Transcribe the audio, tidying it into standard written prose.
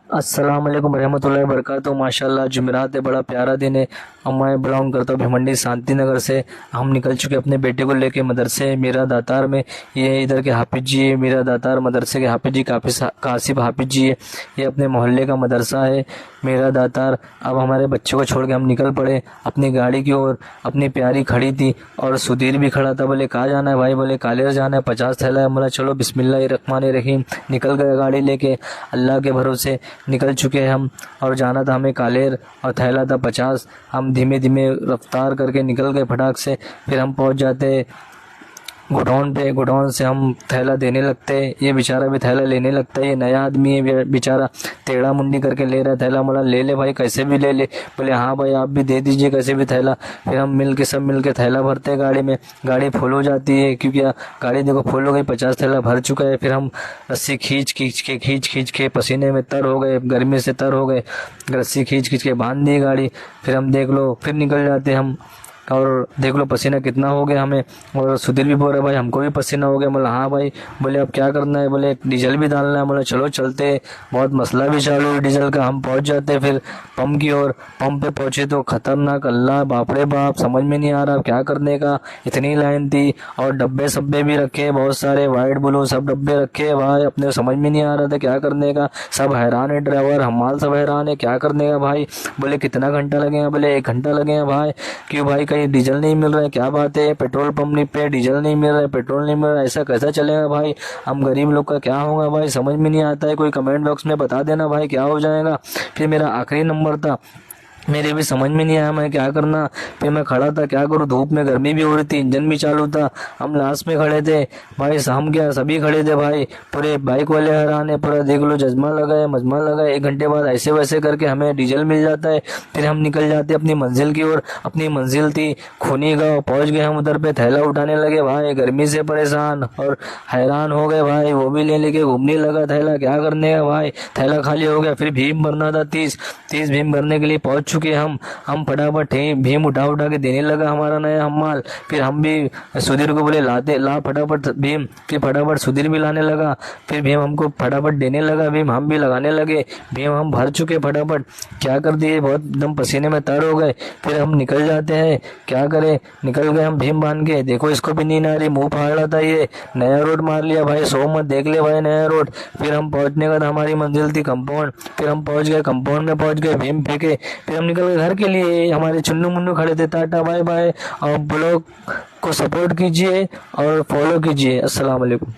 अस्सलाम वालेकुम रहमतुल्लाहि व बरकातहू। माशाल्लाह जुमेरात है, बड़ा प्यारा दिन है। और मैं बिलोंग करता हूँ भिवंडी शांति नगर से। हम निकल चुके अपने बेटे को लेके मदरसे मीरा दातार में। ये इधर के हाफिज जी है, मीरा दातार मदरसे के हाफिज जी कासिफ हाफिज जी है। ये अपने मोहल्ले का मदरसा है मीरा दातार। अब हमारे बच्चों को छोड़ के हम निकल पड़े अपनी गाड़ी की ओर। अपनी प्यारी खड़ी थी और सुधीर भी खड़ा था। बोले कहाँ जाना है भाई? बोले कालेर जाना है, 50 थैला है। बोला चलो बिस्मिल्लाहिर्रहमानिर्रहीम। निकल गए गाड़ी लेके, अल्लाह के भरोसे निकल चुके हैं हम। और जाना था हमें कालेर और थैला था 50। हम धीमे धीमे रफ्तार करके निकल गए फटाक से। फिर हम पहुंच जाते गोडाउन पे। गोडाउन से हम थैला देने लगते। ये बेचारा भी थैला लेने लगता है। ये नया आदमी है बेचारा, टेढ़ा मुंडी करके ले रहा है थैला। बोला ले ले भाई, कैसे भी ले ले। बोले हाँ भाई आप भी दे दीजिए कैसे भी थैला। फिर हम सब मिल के थैला भरते हैं गाड़ी में। गाड़ी फुल हो जाती है क्योंकि गाड़ी देखो फुल हो गई, 50 थैला भर चुका है। फिर हम रस्सी खींच के पसीने में तर हो गए, गर्मी से तर हो गए। रस्सी खींच के बांध दी गाड़ी। फिर हम देख लो फिर निकल जाते हम। और देख लो पसीना कितना हो गया हमें। और सुधीर भी बोल रहा है भाई हमको भी पसीना हो गया। बोला हाँ भाई। बोले अब क्या करना है? बोले डीजल भी डालना है। बोले चलो चलते। बहुत मसला भी चालू है डीजल का। हम पहुंच जाते फिर पंप की ओर। पंप पे पहुंचे तो खतरनाक, अल्लाह बाप रे बाप, समझ में नहीं आ रहा क्या करने का। इतनी लाइन थी और डब्बे सब्बे भी रखे बहुत सारे, वाइट ब्लू सब डब्बे रखे भाई। अपने समझ में नहीं आ रहा था क्या करने का। सब हैरान है, ड्राइवर हमाल सब हैरान है क्या करने का भाई। बोले कितना घंटा लगेगा? बोले 1 घंटा लगेगा भाई। क्यों भाई कहीं डीजल नहीं मिल रहा है? क्या बात है, पेट्रोल पंप नहीं पे डीजल नहीं मिल रहा है, पेट्रोल नहीं मिल रहा है, ऐसा कैसा चलेगा भाई? हम गरीब लोग का क्या होगा भाई, समझ में नहीं आता है। कोई कमेंट बॉक्स में बता देना भाई क्या हो जाएगा। फिर मेरा आखिरी नंबर था, मेरे भी समझ में नहीं आया मैं क्या करना। फिर मैं खड़ा था, क्या करूँ, धूप में गर्मी भी हो रही थी, इंजन भी चालू था। हम लास्ट में खड़े थे भाई, हम क्या सभी खड़े थे भाई। पूरे बाइक वाले हैरान है, पूरा देख लो जज्मा लगा है, मजमा लगा है। 1 घंटे बाद ऐसे वैसे करके हमें डीजल मिल जाता है। फिर हम निकल जाते अपनी मंजिल की ओर। अपनी मंजिल थी खूनी गाँव। पहुंच गए हम उधर पे, थैला उठाने लगे भाई, गर्मी से परेशान और हैरान हो गए भाई। वो भी ले लेके घूमने लगा थैला, क्या करने का भाई। थैला खाली हो गया। फिर भीम भरना था 30 भीम भरने के लिए पहुंच चुके हम फटाफट भीम उठा के देने लगा हमारा नया हम माल। फिर हम भी सुधीर को बोले ला फटाफट भीम। फिर फटाफट सुधीर भी लाने लगा। फिर भीम हमको फटाफट देने लगा, भीम हम भी लगाने लगे। भीम हम भर चुके फटाफट, क्या कर दिए, बहुत एकदम पसीने में तर हो गए। फिर हम निकल जाते हैं, क्या करें, निकल गए हम भीम बांध के। देखो इसको भी नींद आ रही, मुंह फाड़ रहा था ये। नया रोड मार लिया भाई, सो मत देख ले भाई नया रोड। फिर हम पहुंचने का हमारी मंजिल थी कंपाउंड। फिर हम पहुंच गए कंपाउंड में, पहुंच गए भीम फेंके। फिर हम निकल गए घर के लिए। हमारे चुन्नू मुन्नू खड़े थे, टाटा बाय बाय। और ब्लॉग को सपोर्ट कीजिए और फॉलो कीजिए। अस्सलाम वालेकुम।